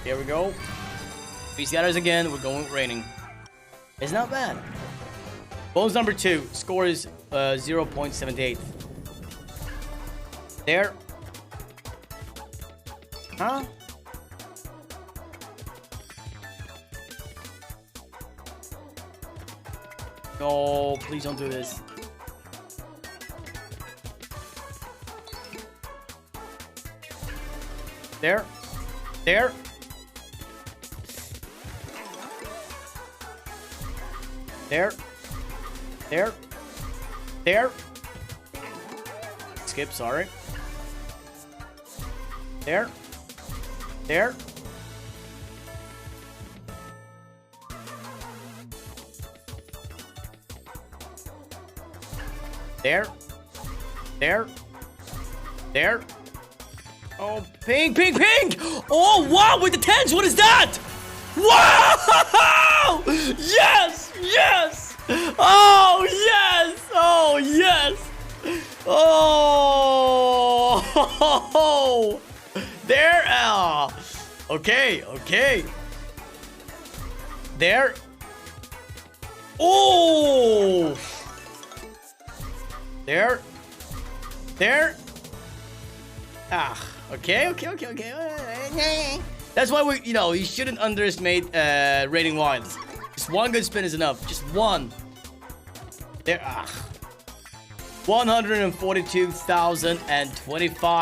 Here we go. 3 scatters again. We're going with raining. It's not bad. Bonus number 2. Score is 0.78. There. Huh? No, please don't do this. There. There. There. There. There. Skip, sorry. There. There. There. There. There. Oh, pink, pink, pink! Oh, wow, with the tens, what is that? Wow! Yes! Yes! Oh, yes! Oh, yes! Oh! There! Okay, okay. There. Oh! There. There. Ah. Okay, okay, okay, okay. That's why we, you shouldn't underestimate rating wilds. Just one good spin is enough. Just one. There. 142,025.